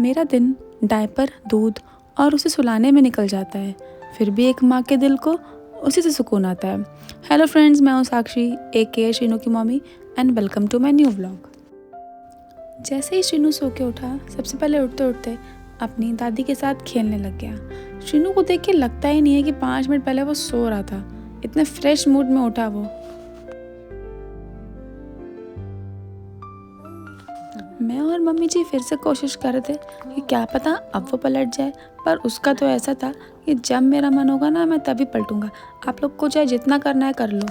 मेरा दिन डायपर, दूध और उसे सुलाने में निकल जाता है, फिर भी एक माँ के दिल को उसी से सुकून आता है। हेलो फ्रेंड्स, मैं हूँ साक्षी, AK शीनू की mummy, and welcome to my new vlog. जैसे ही शीनू सो के उठा, सबसे पहले उठते उठते अपनी दादी के साथ खेलने लग गया। शीनू को देख के लगता ही नहीं है कि 5 मिनट पहले वो सो रहा था। इतने फ्रेश मूड में उठा वो। मैं और मम्मी जी फिर से कोशिश कर रहे थे कि क्या पता अब वो पलट जाए, पर उसका तो ऐसा था कि जब मेरा मन होगा ना, मैं तभी पलटूंगा। आप लोग को चाहे जितना करना है कर लो।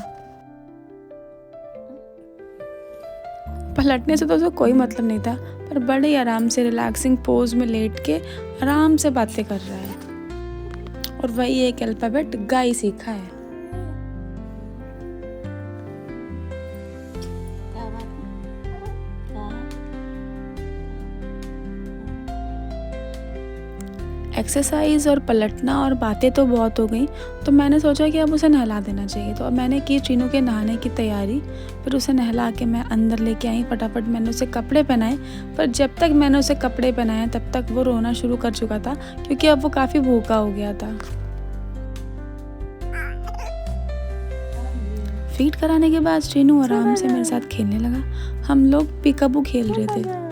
पलटने से तो उसे कोई मतलब नहीं था, पर बड़े ही आराम से रिलैक्सिंग पोज में लेट के आराम से बातें कर रहा है, और वही एक अल्फाबेट गाई सीखा है। एक्सरसाइज और पलटना और बातें तो बहुत हो गई, तो मैंने सोचा कि अब उसे नहला देना चाहिए। तो अब मैंने की शीनू के नहाने की तैयारी। फिर उसे नहला के मैं अंदर लेके आई। फटाफट मैंने उसे कपड़े पहनाए, पर जब तक मैंने उसे कपड़े पहनाए तब तक वो रोना शुरू कर चुका था, क्योंकि अब वो काफ़ी भूखा हो गया था। फीड कराने के बाद शीनू आराम से मेरे साथ खेलने लगा। हम लोग पीकाबू खेल रहे थे।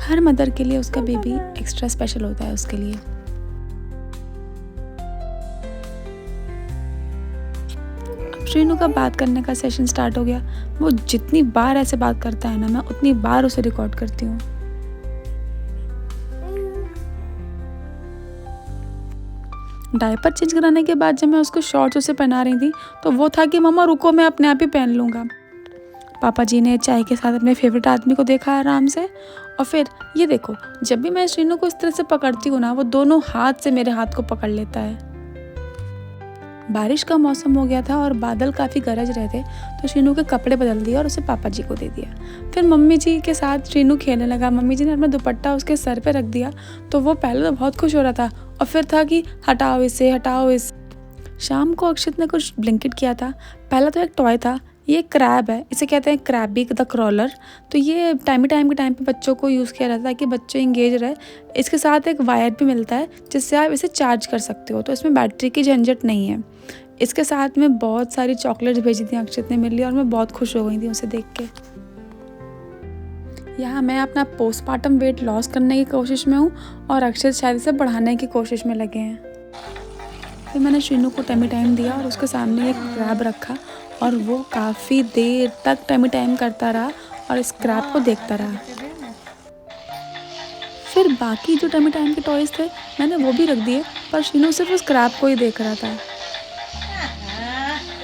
हर मदर के लिए उसका बेबी एक्स्ट्रा स्पेशल होता है उसके लिए। अब शीनू का बात करने का सेशन स्टार्ट हो गया। वो जितनी बार ऐसे बात करता है ना, मैं उतनी बार उसे रिकॉर्ड करती हूँ। डायपर चेंज कराने के बाद जब मैं उसको शॉर्ट्स उसे पहना रही थी, तो वो था कि मम्मा रुको, मैं अपने आप ही पहन लूँगा। पापा जी ने चाय के साथ अपने फेवरेट आदमी को देखा आराम से। और फिर ये देखो, जब भी मैं शीनू को इस तरह से पकड़ती हूँ ना, वो दोनों हाथ से मेरे हाथ को पकड़ लेता है। बारिश का मौसम हो गया था और बादल काफ़ी गरज रहे थे, तो शीनू के कपड़े बदल दिए और उसे पापा जी को दे दिया। फिर मम्मी जी के साथ शीनू खेलने लगा। मम्मी जी ने अपना दुपट्टा उसके सर पे रख दिया, तो वो पहले तो बहुत खुश हो रहा था, और फिर था कि हटाओ इसे, हटाओ इसे। शाम को अक्षित ने कुछ ब्लिंकिट किया था। पहला तो एक टॉय था, ये क्रैब है, इसे कहते हैं क्रैबी द क्रॉलर। तो ये टाइम के टाइम पे बच्चों को यूज़ किया जाता है ताकि बच्चे इंगेज रहे। इसके साथ एक वायर भी मिलता है जिससे आप इसे चार्ज कर सकते हो, तो इसमें बैटरी की झंझट नहीं है। इसके साथ में बहुत सारी चॉकलेट्स भेजी थी अक्षित ने मेरे लिए, और मैं बहुत खुश हो गई थी उसे देख के। यहाँ मैं अपना पोस्टमार्टम वेट लॉस करने की कोशिश में हूँ, और अक्षित शायद इसे बढ़ाने की कोशिश में लगे हैं। फिर मैंने शीनू को टमी टाइम दिया और उसके सामने एक क्रैब रखा, और वो काफ़ी देर तक टमी टाइम करता रहा और इस क्रैब को देखता रहा। फिर बाकी जो टमी टाइम के टॉयज़ थे मैंने वो भी रख दिए, पर शीनू सिर्फ उस क्रैब को ही देख रहा था।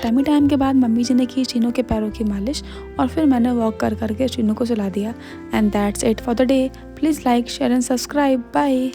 टमी टाइम के बाद मम्मी जी ने की शीनू के पैरों की मालिश, और फिर मैंने वॉक कर करके शीनू को सुला दिया। And that's it for the day. Please like, share and subscribe. Bye.